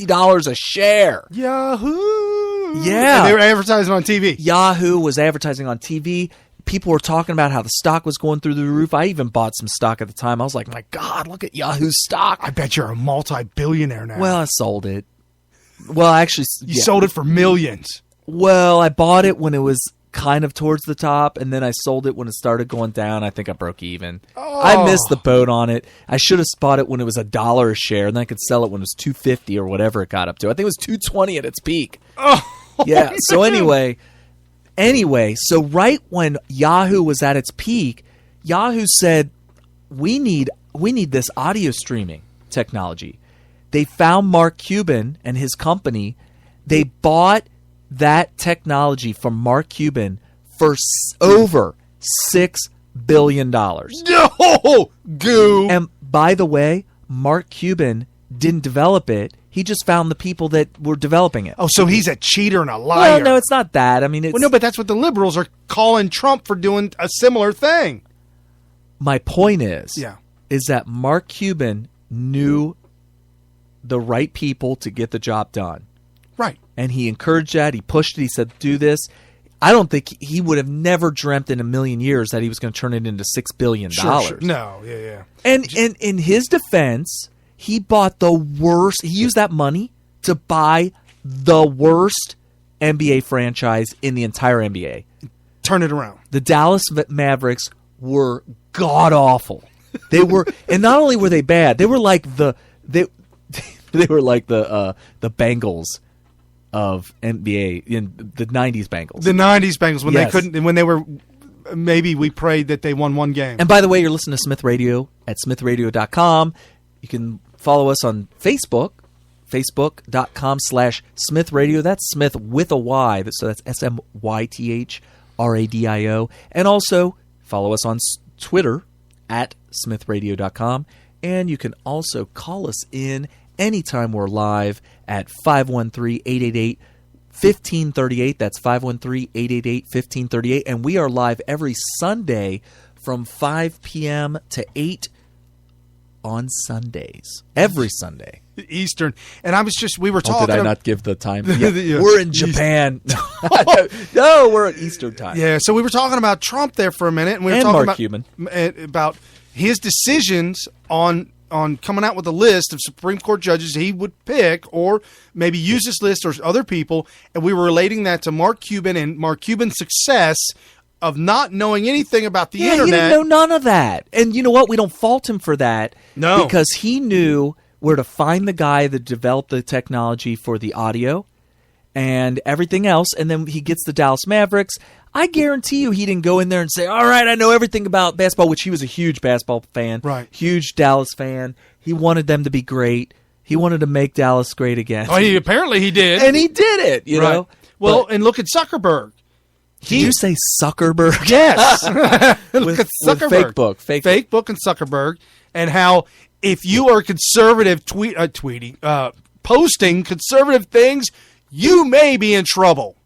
$50 a share. Yahoo! Yeah. And they were advertising on TV. Yahoo was advertising on TV. People were talking about how the stock was going through the roof. I even bought some stock at the time. I was like, my God, look at Yahoo's stock. I bet you're a multi-billionaire now. Well, I sold it. Well, actually, you sold it for millions. Well, I bought it when it was kind of towards the top, and then I sold it when it started going down. I think I broke even. Oh. I missed the boat on it. I should have bought it when it was $1 a share, and then I could sell it when it was $2.50 or whatever it got up to. I think it was $2.20 at its peak. Oh, yeah. So anyway, so right when Yahoo was at its peak, Yahoo said, we need this audio streaming technology. They found Mark Cuban and his company. They bought that technology from Mark Cuban for over $6 billion. No! Goo! And by the way, Mark Cuban didn't develop it. He just found the people that were developing it. Oh, so he's a cheater and a liar. Well, no, it's not that. I mean, it's... Well, no, but that's what the liberals are calling Trump for doing a similar thing. My point is that Mark Cuban knew the right people to get the job done. Right. And he encouraged that. He pushed it. He said, do this. I don't think he would have never dreamt in a million years that he was going to turn it into $6 billion. Sure. No, yeah. And in his defense, he bought the worst. He used that money to buy the worst NBA franchise in the entire NBA. Turn it around. The Dallas Mavericks were god-awful. They were, and not only were they bad, they were like they were like the Bengals of NBA in the 90s Bengals. The 90s Bengals when they couldn't, when they were, maybe we prayed that they won one game. And by the way, you're listening to Smith Radio at smithradio.com. You can follow us on Facebook, facebook.com/Smith Radio. That's Smith with a Y. So that's SMYTHRADIO. And also follow us on Twitter at smithradio.com. And you can also call us in anytime we're live at 513-888-1538. That's 513-888-1538. And we are live every Sunday from 5 p.m. to 8 on Sundays. Every Sunday. Eastern. And we were talking. Did I not give the time? Yeah. We're in Japan. No, we're at Eastern time. Yeah, so we were talking about Trump there for a minute. And we were talking Mark Cuban. About his decisions on coming out with a list of Supreme Court judges he would pick or maybe use this list or other people. And we were relating that to Mark Cuban and Mark Cuban's success of not knowing anything about the internet. He didn't know none of that. And you know what? We don't fault him for that. No. Because he knew where to find the guy that developed the technology for the audio and everything else. And then he gets the Dallas Mavericks. I guarantee you he didn't go in there and say, all right, I know everything about basketball, which he was a huge basketball fan. Right. Huge Dallas fan. He wanted them to be great. He wanted to make Dallas great again. Oh, apparently he did. And he did it, you know. Well, and look at Zuckerberg. Did you say Zuckerberg? Yes. Look at Zuckerberg. Facebook and Zuckerberg, and how if you are conservative posting conservative things, you may be in trouble.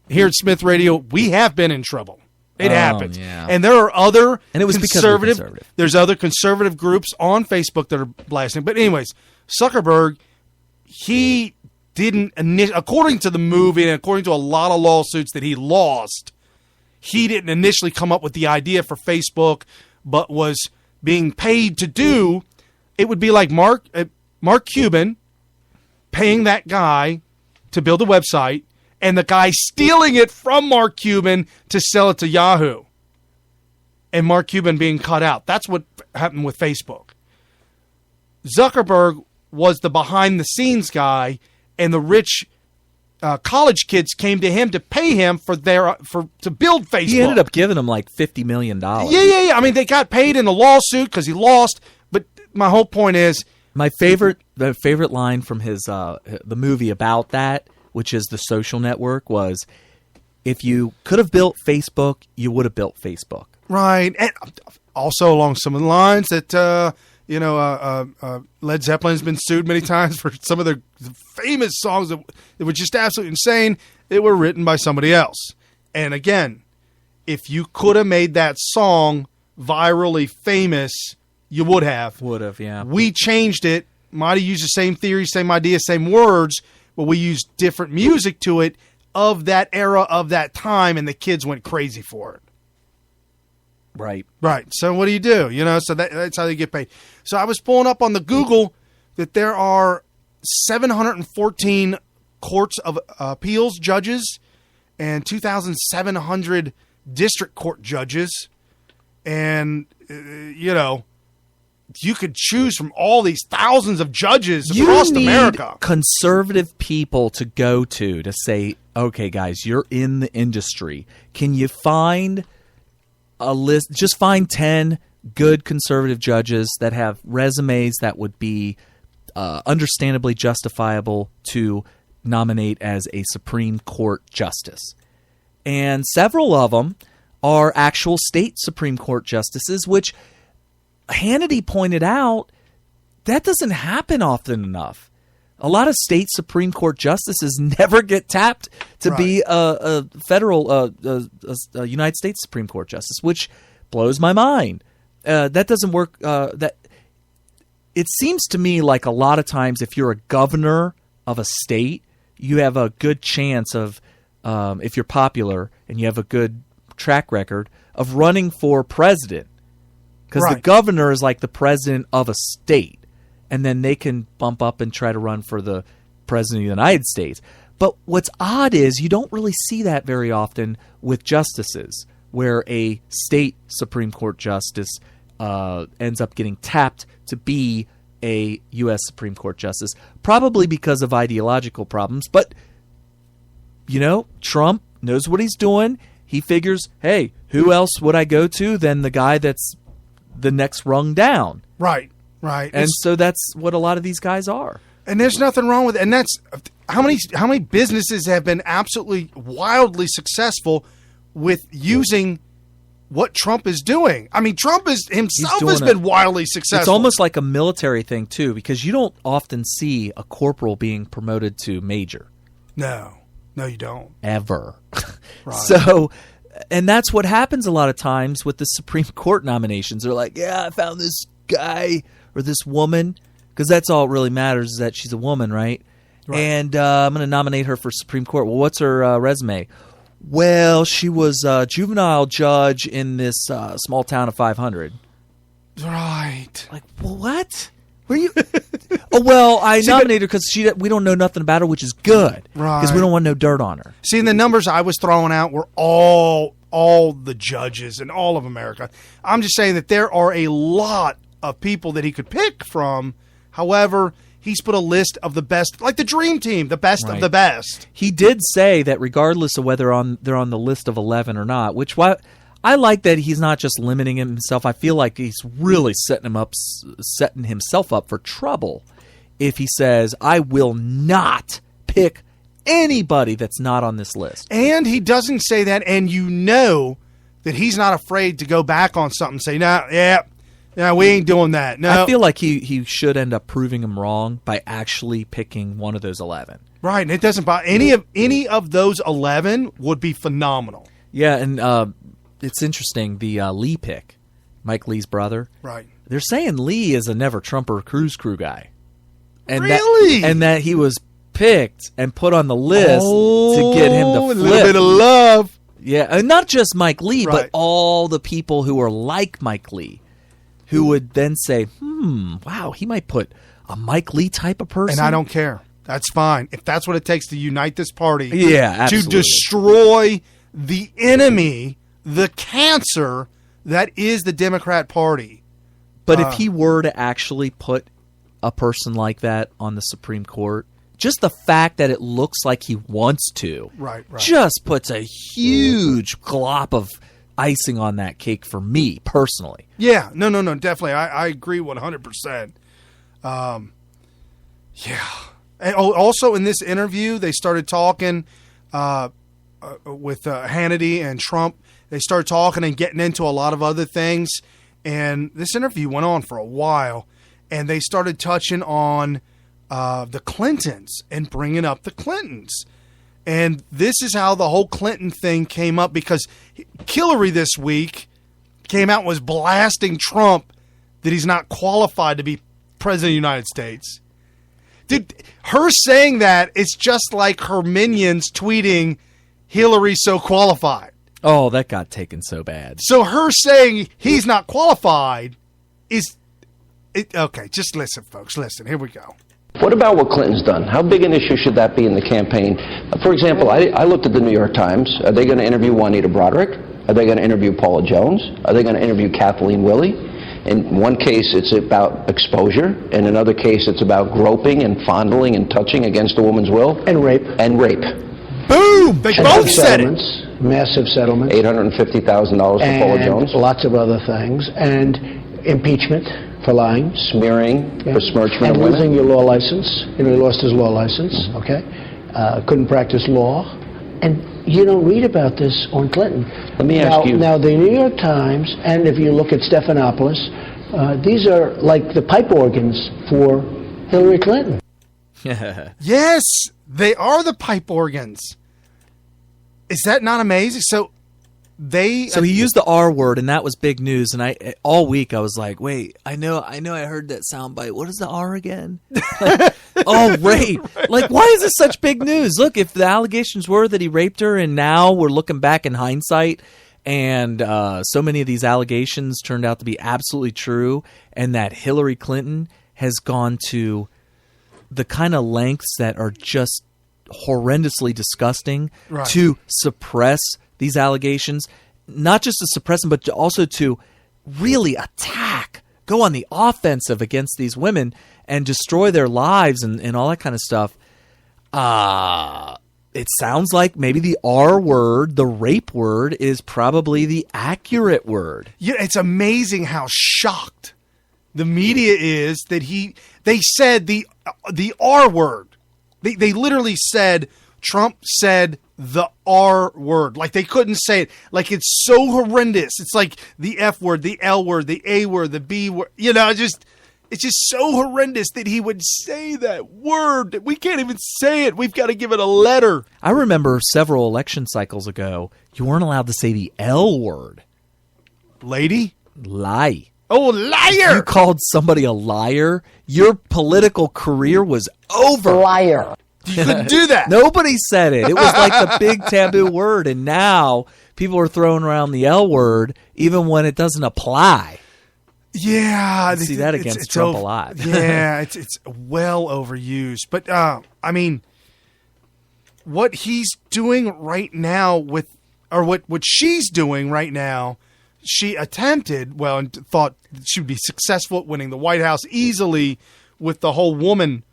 Here at Smith Radio, we have been in trouble. It happens. Yeah. And there are other and it was conservative. There's other conservative groups on Facebook that are blasting. But anyways, Zuckerberg, he didn't, according to the movie and according to a lot of lawsuits that he lost, he didn't initially come up with the idea for Facebook, but was being paid to do. It would be like Mark Cuban paying that guy to build a website, and the guy stealing it from Mark Cuban to sell it to Yahoo. And Mark Cuban being cut out. That's what happened with Facebook. Zuckerberg was the behind-the-scenes guy, and the rich college kids came to him to pay him to build Facebook. He ended up giving him like $50 million. Yeah. I mean, they got paid in the lawsuit because he lost. But my whole point is, the favorite line from his the movie about that, which is The Social Network, was, if you could have built Facebook, you would have built Facebook. Right. And also along some of the lines that, Led Zeppelin's been sued many times for some of their famous songs that were just absolutely insane. They were written by somebody else. And again, if you could have made that song virally famous, you would have. Would have, yeah. We changed it. might have used the same theory, same idea, same words, but we used different music to it of that era, of that time, and the kids went crazy for it. Right. Right. So what do you do? So that's how they get paid. So I was pulling up on the Google that there are 714 courts of appeals judges and 2,700 district court judges. And, you could choose from all these thousands of judges across America. Conservative people to go to say, okay, guys, you're in the industry. Can you find a list? Just find 10 good conservative judges that have resumes that would be understandably justifiable to nominate as a Supreme Court justice. And several of them are actual state Supreme Court justices, which Hannity pointed out that doesn't happen often enough. A lot of state Supreme Court justices never get tapped to be a federal a United States Supreme Court justice, which blows my mind. That doesn't work. That it seems to me like a lot of times if you're a governor of a state, you have a good chance of, if you're popular and you have a good track record, of running for president. Because the governor is like the president of a state. And then they can bump up and try to run for the president of the United States. But what's odd is you don't really see that very often with justices, where a state Supreme Court justice ends up getting tapped to be a U.S. Supreme Court justice, probably because of ideological problems. But, Trump knows what he's doing. He figures, hey, who else would I go to than the guy that's the next rung down? Right. And so that's what a lot of these guys are. And there's nothing wrong with it. And that's how many businesses have been absolutely wildly successful with using what Trump is doing. I mean, Trump himself has been wildly successful. It's almost like a military thing, too, because you don't often see a corporal being promoted to major. No, you don't. Ever. Right. So, and that's what happens a lot of times with the Supreme Court nominations. They're like, yeah, I found this guy or this woman, because that's all it really matters is that she's a woman, right? And I'm going to nominate her for Supreme Court. Well, what's her resume? Well, she was a juvenile judge in this small town of 500. Right. Like, well, what? Were you? Oh, well, I nominated her because we don't know nothing about her, which is good. Right. Because we don't want no dirt on her. See, and the numbers I was throwing out were all the judges in all of America. I'm just saying that there are a lot of people that he could pick from. However, he's put a list of the best, like the dream team, the best of the best. He did say that regardless of whether they're on the list of 11 or not, which I like that he's not just limiting himself. I feel like he's really setting himself up for trouble if he says, I will not pick anybody that's not on this list. And he doesn't say that, and that he's not afraid to go back on something and say, no, we ain't doing that. No. I feel like he should end up proving him wrong by actually picking one of those 11. Right, and it doesn't bother any of those 11 would be phenomenal. Yeah, and it's interesting, the Lee pick, Mike Lee's brother. Right. They're saying Lee is a never Trumper Cruz crew guy. And really? That he was picked and put on the list to get him to flip. A little bit of love. Yeah, and not just Mike Lee, but all the people who are like Mike Lee, who would then say, wow, he might put a Mike Lee type of person. And I don't care. That's fine. If that's what it takes to unite this party. Yeah, absolutely. To destroy the enemy, the cancer that is the Democrat Party. But if he were to actually put a person like that on the Supreme Court, just the fact that it looks like he wants to just puts a huge glop of icing on that cake for me personally. Yeah, no, definitely. I agree 100%. Yeah. And also in this interview, they started talking with Hannity and Trump. They started talking and getting into a lot of other things. And this interview went on for a while. And they started touching on the Clintons and bringing up the Clintons. And this is how the whole Clinton thing came up, because Hillary this week came out and was blasting Trump that he's not qualified to be president of the United States. Dude, her saying that is just like her minions tweeting Hillary's so qualified. Oh, that got taken so bad. So her saying he's not qualified is... okay, just listen, folks. Listen, here we go. What about what Clinton's done? How big an issue should that be in the campaign? For example, I looked at the New York Times. Are they going to interview Juanita Broderick? Are they going to interview Paula Jones? Are they going to interview Kathleen Willey? In one case, it's about exposure. In another case, it's about groping and fondling and touching against a woman's will. And rape. And rape. Boom! They both said it. Massive settlements. $850,000 for Paula Jones. Lots of other things. And impeachment for lying. Smearing, besmirchment and of women. losing your law license. He lost his law license, okay? Couldn't practice law. And you don't read about this on Clinton. Let me ask you. Now, the New York Times, and if you look at Stephanopoulos, these are like the pipe organs for Hillary Clinton. Yes, they are the pipe organs. Is that not amazing? So he used the R word, and that was big news. And all week I was like, wait, I know I heard that soundbite. What is the R again? Oh, rape. Like, why is this such big news? Look, if the allegations were that he raped her, and now we're looking back in hindsight, and so many of these allegations turned out to be absolutely true, and that Hillary Clinton has gone to the kind of lengths that are just horrendously disgusting to suppress these allegations, not just to suppress them, but also to really attack, go on the offensive against these women and destroy their lives and all that kind of stuff. It sounds like maybe the R word, the rape word, is probably the accurate word. Yeah, it's amazing how shocked the media is that they said the R word. They literally said Trump said the R word. Like, they couldn't say it. Like, it's so horrendous. It's like the F word, the L word, the A word, the B word. You know, it's just so horrendous that he would say that word. We can't even say it. We've got to give it a letter. I remember several election cycles ago, you weren't allowed to say the L word. Lady? Lie. Oh, liar! If you called somebody a liar, your political career was over. Liar. You couldn't do that. Nobody said it. It was like the big taboo word, and now people are throwing around the L word even when it doesn't apply. Yeah, I see that against Trump a lot. Yeah, it's well overused. But I mean, what he's doing right now what she's doing right now, she attempted and thought she would be successful at winning the White House easily with the whole woman.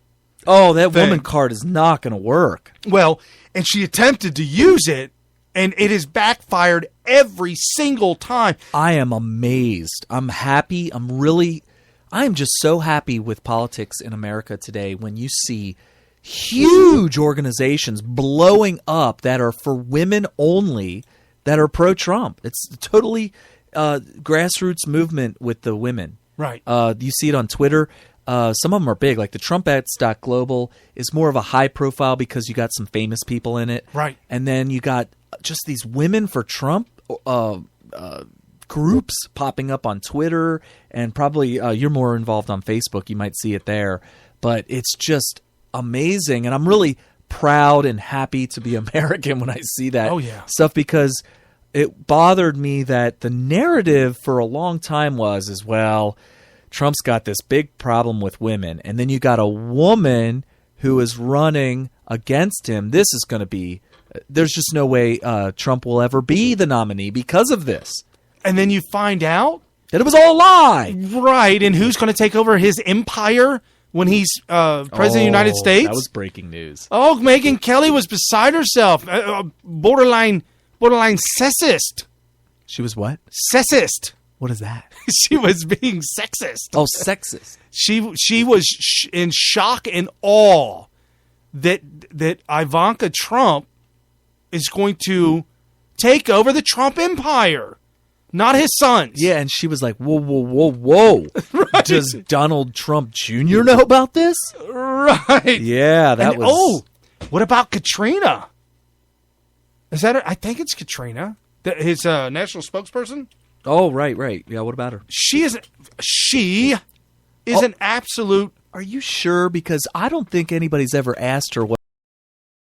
Oh, that woman card is not going to work. Well, and she attempted to use it, and it has backfired every single time. I am amazed. I'm happy. I'm just so happy with politics in America today when you see huge organizations blowing up that are for women only, that are pro-Trump. It's totally grassroots movement with the women. Right. You see it on Twitter. Some of them are big, like the Trumpettes.global is more of a high profile because you got some famous people in it. Right. And then you got just these women for Trump groups popping up on Twitter, and probably you're more involved on Facebook. You might see it there. But it's just amazing, and I'm really proud and happy to be American when I see that stuff, because it bothered me that the narrative for a long time was, Trump's got this big problem with women, and then you got a woman who is running against him. This is going to be – there's just no way Trump will ever be the nominee because of this. And then you find out that it was all a lie. Right, and who's going to take over his empire when he's president of the United States? That was breaking news. Oh, Megyn Kelly was beside herself. Borderline sexist. She was what? Sexist. What is that? She was being sexist. Oh, sexist. She was in shock and awe that Ivanka Trump is going to take over the Trump empire, not his sons. Yeah, and she was like, whoa. Right. Does Donald Trump Jr. know about this? Right. Yeah, that was... Oh, what about Katrina? Is that her? I think it's Katrina, his national spokesperson. Oh, right. Yeah, what about her? She is an absolute Are you sure? Because I don't think anybody's ever asked her what